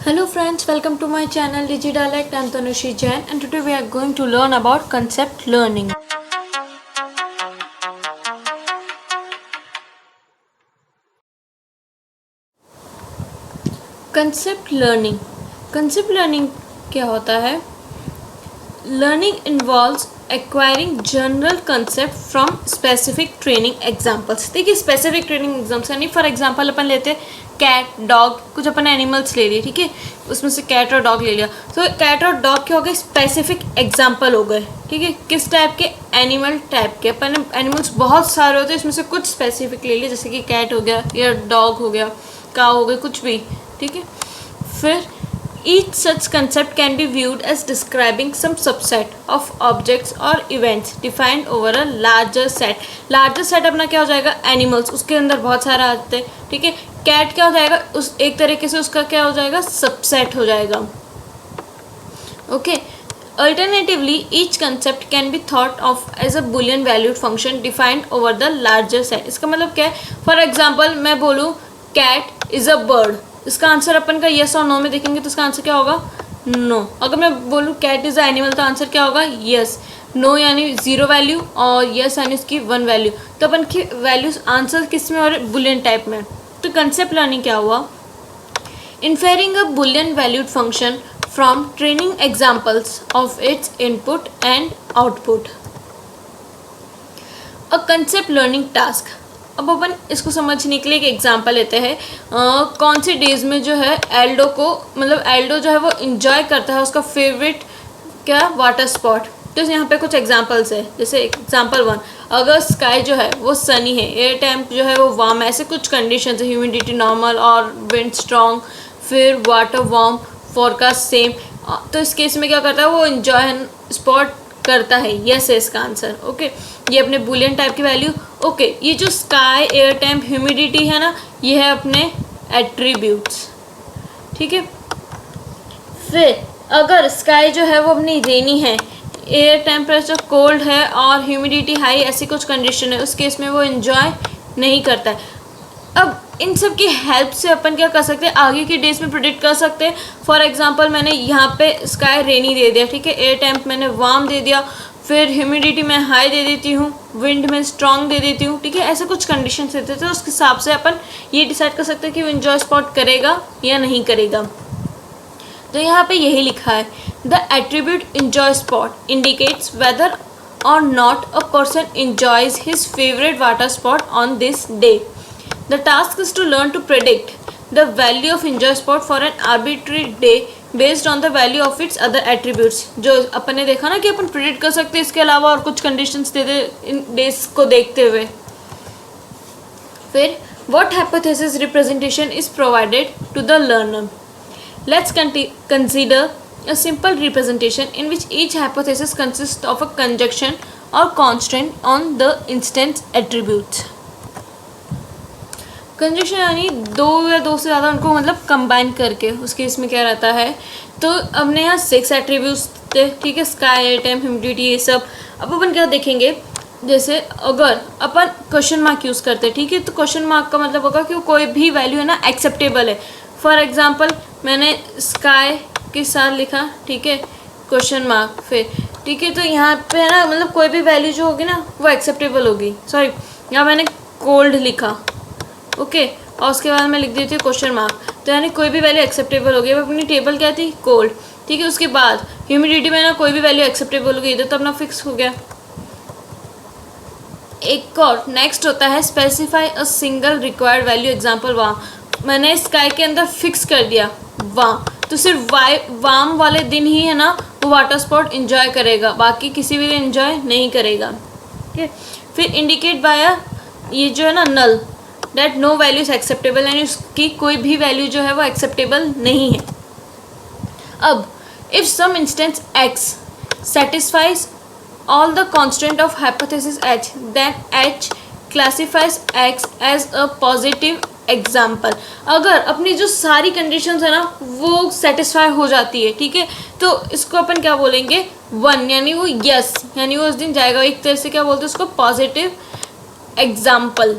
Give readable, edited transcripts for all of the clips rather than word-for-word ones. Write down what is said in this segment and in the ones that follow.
Hello friends, welcome to my channel DigiDialect. I'm Tanushi Jain and today we are going to learn about concept learning. Concept learning क्या होता है? Learning involves acquiring general concept from specific training examples. देखिए specific training examples यानी for example अपन लेते हैं cat dog, कुछ अपन animals ले लिए, ठीक है, उसमें से कैट और डॉग ले लिया, तो कैट और डॉग क्या हो गए, स्पेसिफिक एग्जाम्पल हो गए, ठीक है, किस टाइप के, एनिमल टाइप के। अपन एनिमल्स बहुत सारे होते हैं, इसमें से कुछ स्पेसिफिक ले लिए, जैसे कि कैट हो गया या डॉग हो गया, काऊ हो गया, कुछ भी, ठीक है। फिर each such concept can be viewed as describing some subset of objects or events defined over a larger set. larger set अपना क्या हो जाएगा, एनिमल्स, उसके अंदर बहुत सारा आते हैं, ठीक है। कैट क्या हो जाएगा, उस एक तरीके से उसका क्या हो जाएगा, सबसेट हो जाएगा, okay. Alternatively, each concept can be thought of as a boolean valued function defined over the larger set. इसका मतलब क्या है, फॉर एग्जाम्पल मैं बोलूँ कैट इज़ अ बर्ड, इसका आंसर अपन का येस और नो में देखेंगे तो इसका आंसर क्या होगा, नो। अगर मैं बोलूँ कैट इज़ अ एनिमल तो आंसर क्या होगा, येस। नो यानी ज़ीरो वैल्यू और येस यानी उसकी वन वैल्यू, तो अपन की वैल्यूज आंसर किस में और बुलियन टाइप में। तो कंसेप्ट लर्निंग क्या हुआ, inferring a boolean valued function from training examples of its input and output. A concept learning task, अब अपन इसको समझने के लिए एक एग्जांपल लेते हैं। कौन से डेज में जो है एल्डो को, मतलब एल्डो जो है वो इन्जॉय करता है उसका फेवरेट क्या, वाटर स्पॉट। तो यहाँ पे कुछ एग्जांपल्स है, जैसे एग्जांपल 1, अगर स्काई जो है वो सनी है, एयर टेम्प जो है वो वार्म है, ऐसे कुछ कंडीशन है, ह्यूमिडिटी नॉर्मल और विंड स्ट्रॉन्ग, फिर वाटर वार्म, फोरकास्ट सेम। तो इस केस में क्या करता है, वो इन्जॉय स्पॉट करता है, यस है इसका आंसर, ओके। ये अपने बुलियन टाइप की वैल्यू, ओके। ये जो स्काई, एयर टेम्प, ह्यूमिडिटी है ना, ये है अपने एट्रीब्यूट्स, ठीक है। फिर अगर स्काई जो है वो अपनी रेनी है, एयर टेम्परेचर कोल्ड है और ह्यूमिडिटी हाई, ऐसी कुछ कंडीशन है, उस केस में वो इन्जॉय नहीं करता है। अब इन सब की हेल्प से अपन क्या कर सकते हैं, आगे के डेज में प्रिडिक्ट कर सकते हैं। फॉर एग्जांपल मैंने यहाँ पे स्काई रेनी दे दिया, ठीक है, एयर टेम्प मैंने वार्म दे दिया, फिर ह्यूमिडिटी मैं हाई दे देती हूँ, विंड में स्ट्रॉन्ग दे देती हूँ, ठीक है। ऐसे कुछ कंडीशन देते थे, उसके हिसाब से अपन ये डिसाइड कर सकते हैं कि वो इन्जॉय स्पॉट करेगा या नहीं करेगा। तो यहाँ पे यही लिखा है, the attribute enjoy sport indicates whether और not a person enjoys his favorite water spot on this day. The task is to learn to predict the value of enjoy spot for an arbitrary day based on the value of its other attributes. जो अपन ने देखा ना कि अपन predict कर सकते हैं इसके अलावा और कुछ कंडीशंस दे दे इन डेज को देखते हुए। फिर what hypothesis representation is provided to the learner. Let's consider a simple representation in which each hypothesis consists of a conjunction or constraint on the instance attributes. Conjunction यानी दो या दो से ज़्यादा उनको मतलब कंबाइन करके, उसके इसमें क्या रहता है, तो हमने यहाँ 6 एट्रीब्यूट्स थे, ठीक है, स्काई, एयर टेम्प, ह्यूमिडिटी, ये सब। अब अपन क्या देखेंगे, जैसे अगर अपन क्वेश्चन मार्क यूज़ करते हैं, ठीक है, तो क्वेश्चन मार्क का मतलब होगा कि कोई भी वैल्यू है ना एक्सेप्टेबल है। फॉर एग्जाम्पल मैंने स्काई के साथ लिखा, ठीक है, क्वेश्चन मार्क, फिर ठीक है, तो यहाँ पे है ना मतलब कोई भी वैल्यू जो होगी ना वो एक्सेप्टेबल होगी। सॉरी, यहाँ मैंने कोल्ड लिखा, ओके, और उसके बाद मैं लिख देती हूँ क्वेश्चन मार्क, तो यानी कोई भी वैल्यू एक्सेप्टेबल होगी। अब अपनी टेबल क्या थी, कोल्ड, ठीक है। उसके बाद ह्यूमिडिटी में ना कोई भी वैल्यू एक्सेप्टेबल होगी, इधर तो अपना फिक्स हो गया। एक और नेक्स्ट होता है specify a single required value, example वहाँ मैंने स्काई के अंदर फिक्स कर दिया वहाँ, तो सिर्फ वार्म वाले दिन ही है ना वो वाटर स्पॉट इंजॉय करेगा, बाकी किसी भी दिन इंजॉय नहीं करेगा, ठीक है। फिर इंडिकेट बाय ये जो है ना null, that no value is acceptable, यानी उसकी कोई भी वैल्यू जो है वो एक्सेप्टेबल नहीं है। अब if some instance x satisfies all the constant of hypothesis h, then h classifies x as a positive example. अगर अपनी जो सारी कंडीशंस है ना वो सेटिस्फाई हो जाती है, ठीक है, तो इसको अपन क्या बोलेंगे, 1, यानी वो यस, यानी वो उस दिन जाएगा। एक तरह से क्या बोलते हैं उसको, positive example,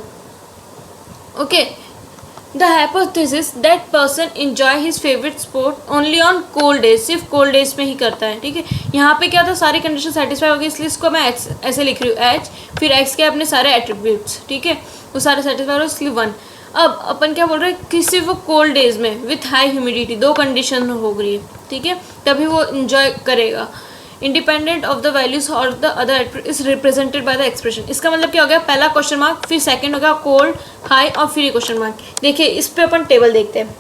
okay. The hypothesis that person enjoy his favourite sport only on cold days, सिर्फ कोल्ड डेज में ही करता है, ठीक है। यहाँ पे क्या था, सारी कंडीशन सेटिस्फाई होगी, इसलिए इसको मैं एक्स ऐसे लिख रही हूँ, एच फिर एक्स के अपने सारे एट्रीब्यूट्स, ठीक है, वो सारे सेटिस्फाई हो, इसलिए 1। अब अपन क्या बोल रहे हैं कि सिर्फ वो कोल्ड डेज में विथ हाई ह्यूमिडिटी, 2 कंडीशन हो गई है, ठीक है, तभी वो इंजॉय करेगा। इंडिपेंडेंट ऑफ द वैल्यूज और the other is represented by the expression. इसका मतलब क्या हो गया, पहला क्वेश्चन मार्क, फिर सेकंड हो गया कोल्ड, हाई और फिर क्वेश्चन मार्क। देखिए इस पे अपन टेबल देखते हैं,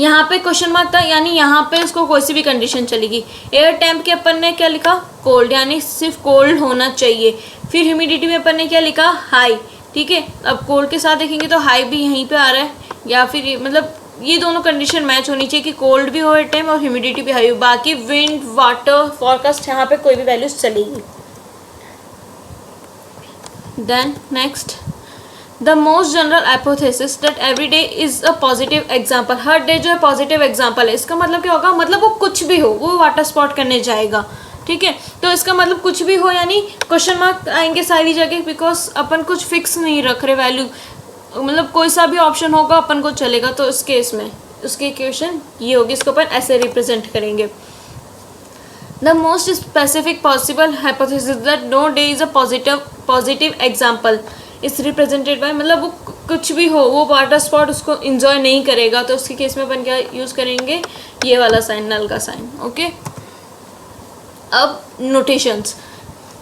यहाँ पे क्वेश्चन मार्क था, यानी यहाँ पे उसको कोई सी भी कंडीशन चलेगी। एयर टेम्प के अपन ने क्या लिखा, कोल्ड, यानी सिर्फ कोल्ड होना चाहिए। फिर ह्यूमिडिटी में अपन ने क्या लिखा, हाई, ठीक है। अब कोल्ड के साथ देखेंगे तो हाई भी यहीं पे आ रहा है, या फिर मतलब ये दोनों कंडीशन मैच होनी चाहिए कि कोल्ड भी हो एट टाइम और ह्यूमिडिटी भी हाई हो। बाकी विंड, वाटर, फॉरकास्ट यहाँ पे कोई भी वैल्यूज चलेगी। Then next, the most general hypothesis that every day is a positive example. हर डे जो है पॉजिटिव एग्जाम्पल है। इसका मतलब क्या होगा, मतलब वो कुछ भी हो, वो वाटर स्पॉट करने जाएगा, ठीक है। तो इसका मतलब कुछ भी हो, यानी क्वेश्चन मार्क आएंगे सारी जगह, बिकॉज अपन कुछ फिक्स नहीं रख रहे वैल्यू, मतलब कोई सा भी ऑप्शन होगा अपन को चलेगा। तो इस केस में उसकी इक्वेशन ये होगी, इसको अपन ऐसे रिप्रेजेंट करेंगे। The most specific possible hypothesis that no day is a positive example is represented by, मतलब वो कुछ भी हो, वो वाटर स्पॉट उसको इंजॉय नहीं करेगा, तो उसके केस में अपन क्या यूज़ करेंगे, ये वाला साइन, नल का साइन, ओके। अब नोटेशंस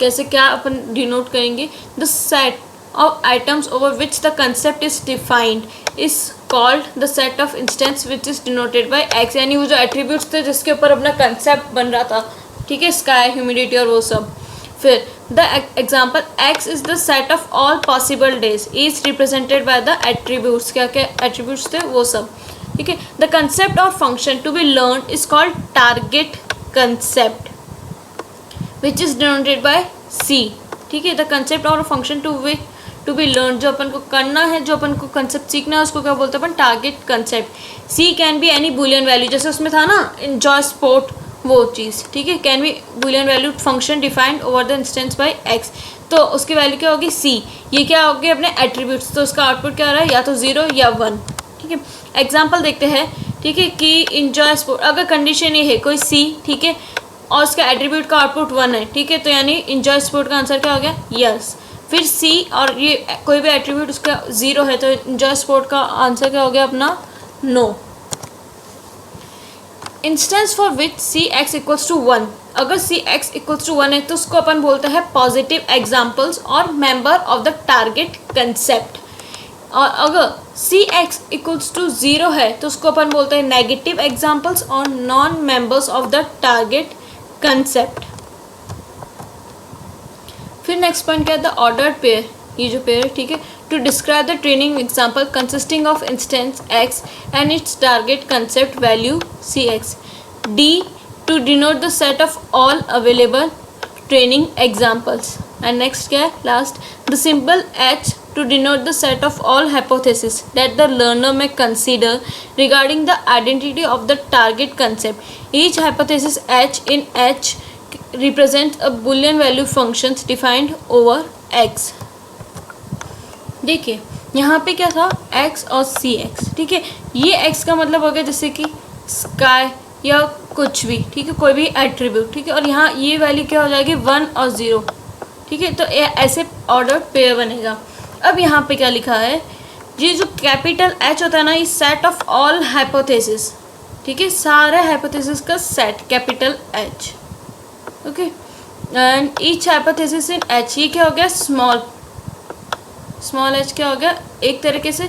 कैसे, क्या अपन डिनोट करेंगे, the set of items over which the concept is defined is called the set of instance which is denoted by x, यानी वो जो attributes थे जिसके ऊपर अपना concept बन रहा था, ठीक है, sky, humidity और वो सब। फिर the example x is the set of all possible days is represented by the attributes, क्या क्या attributes थे वो सब, ठीक है। the concept or function to be learned is called target concept which is denoted by c, ठीक है। the concept or function to be learn, जो अपन को करना है, जो अपन को कंसेप्ट सीखना है, उसको क्या बोलते हैं अपन, target concept. C can be any boolean value, जैसे उसमें था ना एंजॉय स्पोर्ट, वो चीज़, ठीक है। Can be Boolean value function defined over the instance by x, तो उसकी वैल्यू क्या होगी, सी। ये क्या होगी, अपने एट्रीब्यूट्स, तो उसका आउटपुट क्या आ रहा है, या तो 0 या 1, ठीक है। एग्जाम्पल देखते हैं, ठीक है, कि इंजॉय स्पोर्ट, अगर कंडीशन ये है कोई सी, ठीक है, और उसका एट्रीब्यूट का आउटपुट 1 है, ठीक है, तो यानी इंजॉय स्पोर्ट का आंसर क्या हो गया, यस। फिर सी और ये कोई भी एट्रीब्यूट उसका 0 है, तो इंजॉय स्पोर्ट का आंसर क्या हो गया अपना, no. Instance for which c x equals to 1, अगर सी एक्स इक्वल्स टू 1 है तो उसको अपन बोलते हैं पॉजिटिव एग्जाम्पल्स और member of the target concept. और अगर सी एक्स इक्वल्स टू 0 है तो उसको अपन बोलते हैं नेगेटिव एग्जाम्पल्स और non members of the target concept. फिर नेक्स्ट पॉइंट क्या है, द ऑर्डर्ड पेयर, ये जो पेयर, ठीक है, to describe the training example consisting of instance x and its target concept value c x. D to denote the set of all available training examples. And next क्या है, last, the symbol h to denote the set of all hypotheses that the learner may consider regarding the identity of the target concept. Each hypothesis h in h represents a boolean value functions defined over x. देखिए यहाँ पे क्या था, x और सी x, ठीक है। ये x का मतलब हो गया जैसे कि स्काई या कुछ भी, ठीक है, कोई भी एट्रीब्यूट, ठीक है। और यहाँ ये वैल्यू क्या हो जाएगी, 1 और 0, ठीक है। तो ऐसे ऑर्डर पेयर बनेगा। अब यहाँ पे क्या लिखा है, ये जो कैपिटल एच होता है ना, ये सेट ऑफ ऑल हाइपोथेसिस, ठीक है, सारे हाइपोथेसिस का set capital H, okay. And each hypothesis in H, ये क्या हो गया, स्मॉल एच क्या हो गया, एक तरीके से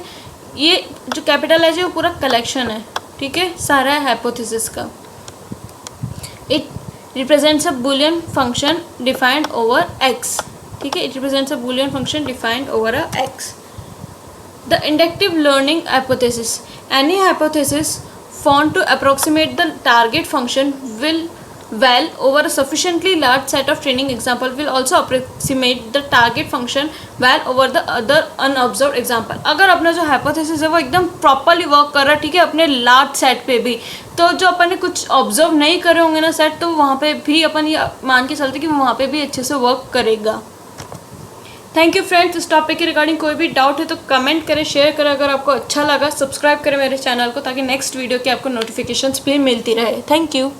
ये जो कैपिटल एच है वो पूरा कलेक्शन है, ठीक है, सारा हाइपोथेसिस का। It represents a Boolean function defined over x, ठीक है, it represents a Boolean function defined over a x. The inductive learning hypothesis, any hypothesis found to approximate the target function will well over a sufficiently large set of training example will also approximate the target function well over the other unobserved example। अगर अपना जो hypothesis है वो एकदम properly work कर रहा है, ठीक है, अपने लार्ज सेट पे भी, तो जो अपन ने कुछ ऑब्जर्व नहीं करे होंगे ना सेट, तो वहाँ पे भी अपन ये मान के चलते कि वहाँ पे भी अच्छे से वर्क करेगा। Thank you friends. इस टॉपिक के रिगार्डिंग कोई भी डाउट है तो कमेंट करें, शेयर करें। अगर आपको अच्छा लगा सब्सक्राइब करें मेरे चैनल को, ताकि नेक्स्ट वीडियो की आपको नोटिफिकेशंस भी मिलती रहे। Thank you.